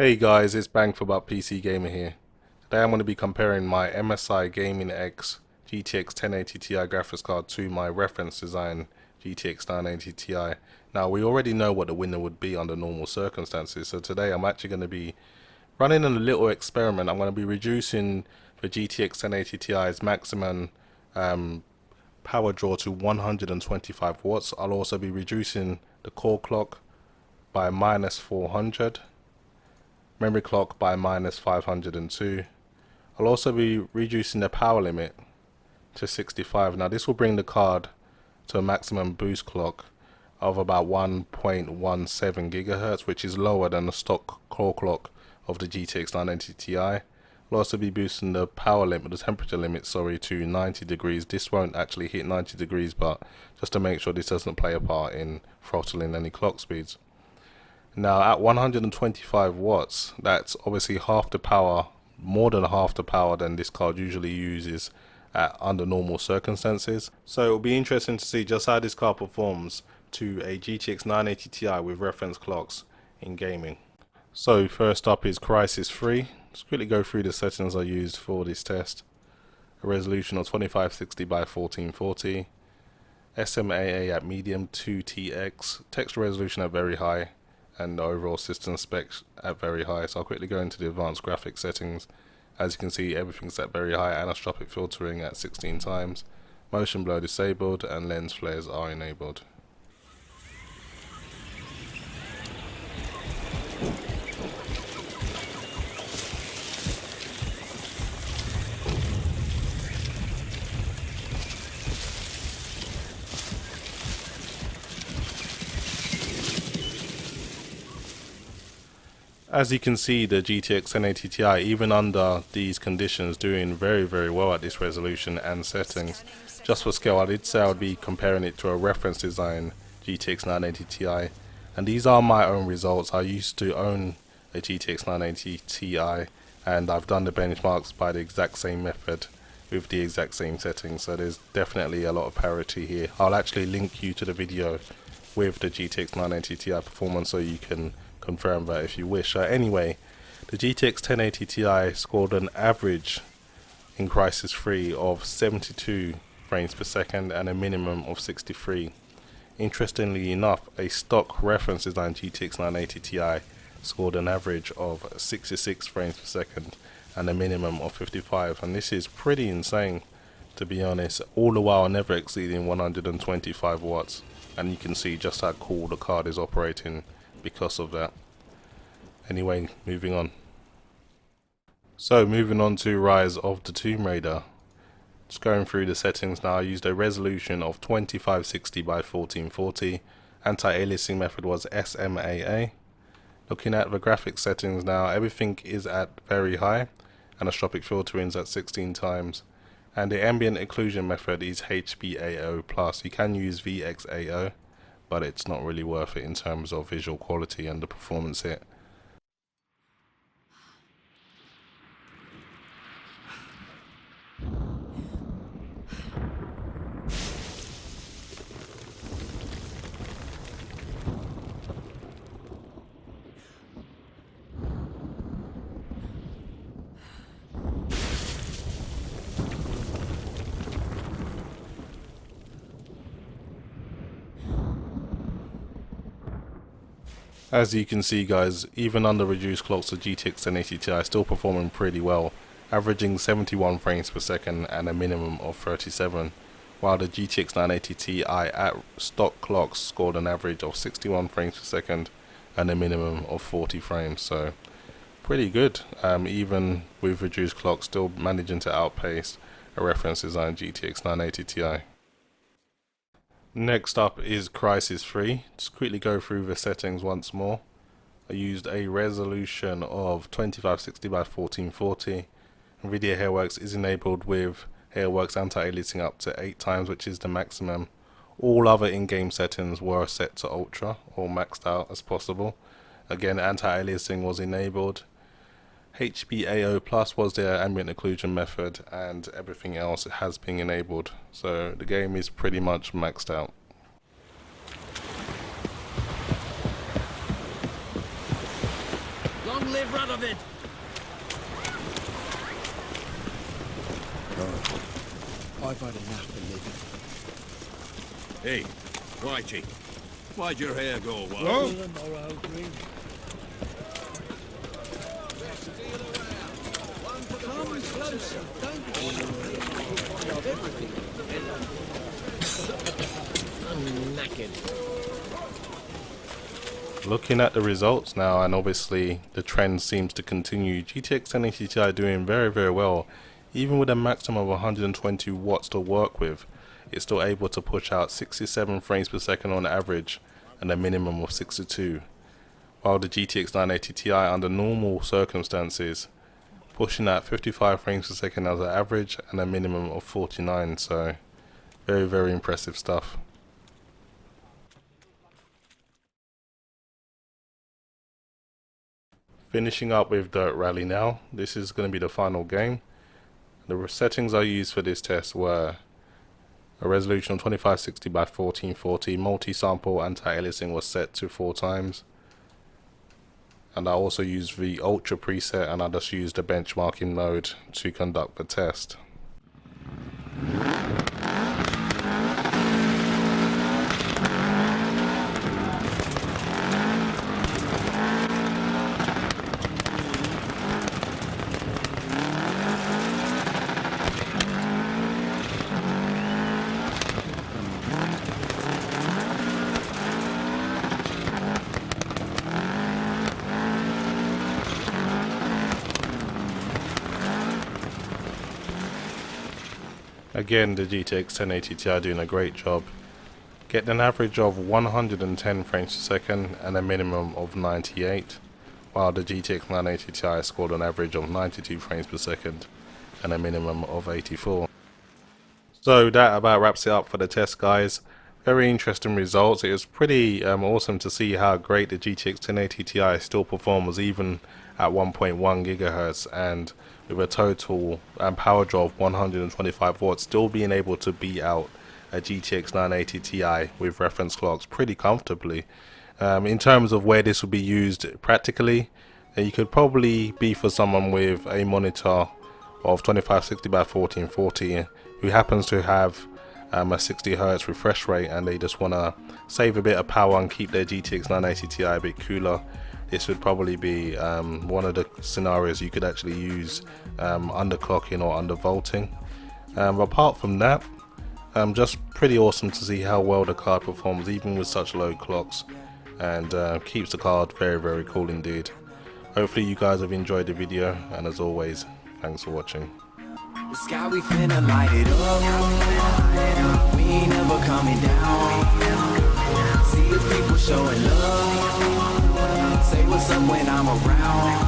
Hey guys, it's Bang for Buck PC Gamer here. Today I'm going to be comparing my MSI Gaming X GTX 1080Ti graphics card to my reference design GTX 980Ti. Now we already know what the winner would be under normal circumstances, so today I'm actually going to be running a little experiment. I'm going to be reducing the GTX 1080Ti's maximum power draw to 125 watts. I'll also be reducing the core clock by -400. Memory clock by -502. I'll also be reducing the power limit to 65. Now this will bring the card to a maximum boost clock of about 1.17 gigahertz, which is lower than the stock core clock of the GTX 980 Ti. I'll also be boosting the power limit, the temperature limit, sorry, to 90 degrees. This won't actually hit 90 degrees, but just to make sure this doesn't play a part in throttling any clock speeds. Now at 125 watts, that's obviously half the power, more than half the power than this card usually uses under normal circumstances. So it'll be interesting to see just how this card performs to a GTX 980 Ti with reference clocks in gaming. So first up is Crysis 3. Let's quickly go through the settings I used for this test. A resolution of 2560 by 1440, SMAA at medium 2TX, texture resolution at very high, and the overall system specs at very high. So I'll quickly go into the advanced graphics settings. As you can see, everything's at very high. Anisotropic filtering at 16 times, motion blur disabled, and lens flares are enabled. As you can see, the GTX 1080 Ti, even under these conditions, doing very well at this resolution and settings. Just for scale, I did say I would be comparing it to a reference design GTX 980 Ti, and these are my own results. I used to own a GTX 980 Ti, and I've done the benchmarks by the exact same method with the exact same settings, so there's definitely a lot of parity here. I'll actually link you to the video with the GTX 980 Ti performance so you can confirm that if you wish. Anyway, the GTX 1080 Ti scored an average in Crysis 3 of 72 frames per second and a minimum of 63. Interestingly enough, a stock reference design GTX 980 Ti scored an average of 66 frames per second and a minimum of 55, and this is pretty insane, to be honest, all the while never exceeding 125 watts, and you can see just how cool the card is operating because of that. Anyway, moving on. So moving on to Rise of the Tomb Raider. Just going through the settings now. I used a resolution of 2560 by 1440. Anti-aliasing method was SMAA. Looking at the graphics settings now, everything is at very high. Anisotropic filtering is at 16 times. And the ambient occlusion method is HBAO+. You can use VXAO, but it's not really worth it in terms of visual quality and the performance hit. As you can see guys, even under reduced clocks, the GTX 1080 Ti is still performing pretty well, averaging 71 frames per second and a minimum of 37, while the GTX 980 Ti at stock clocks scored an average of 61 frames per second and a minimum of 40 frames, so pretty good, even with reduced clocks still managing to outpace a reference design GTX 980 Ti. Next up is Crysis 3. Just quickly go through the settings once more. I used a resolution of 2560 by 1440. Nvidia Hairworks is enabled with Hairworks anti-aliasing up to 8 times, which is the maximum. All other in-game settings were set to ultra or maxed out as possible. Again, anti-aliasing was enabled. HBAO Plus was their ambient occlusion method, and everything else has been enabled, so the game is pretty much maxed out. Long live out of it. I've had enough of living. Hey, Whitey, why'd your hair go wild? Whoa. Come closer, don't be of everything. I'm knackered. Looking at the results now, and obviously the trend seems to continue. GTX 1080 Ti doing very well. Even with a maximum of 120 watts to work with, it's still able to push out 67 frames per second on average and a minimum of 62. While the GTX 980 Ti under normal circumstances pushing at 55 frames per second as an average and a minimum of 49. So very impressive stuff. Finishing up with Dirt Rally now. This is going to be the final game. The settings I used for this test were a resolution of 2560 by 1440, multi-sample anti-aliasing was set to 4 times, and I also used the Ultra preset, and I just used the benchmarking node to conduct the test. Again, the GTX 1080 Ti doing a great job. Getting an average of 110 frames per second and a minimum of 98, while the GTX 980 Ti scored an average of 92 frames per second and a minimum of 84. So that about wraps it up for the test, guys. Very interesting results. It was pretty awesome to see how great the GTX 1080 Ti still performs even at 1.1 gigahertz, and with a total power draw of 125 watts, still being able to beat out a GTX 980 Ti with reference clocks pretty comfortably. In terms of where this will be used practically, you could probably be for someone with a monitor of 2560 by 1440 who happens to have a 60 Hz refresh rate, and they just want to save a bit of power and keep their GTX 980 Ti a bit cooler. This would probably be one of the scenarios you could actually use underclocking or undervolting. Apart from that, just pretty awesome to see how well the card performs even with such low clocks, and keeps the card very cool indeed. Hopefully you guys have enjoyed the video, and as always, thanks for watching. The sky, we finna light it up. We ain't never coming down. See the people showing love. Say what's up when I'm around.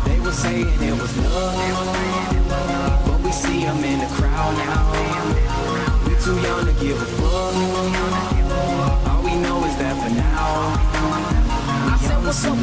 They were saying it was love, but we see them in the crowd now. We too young to give a fuck. All we know is that for now. I said what's up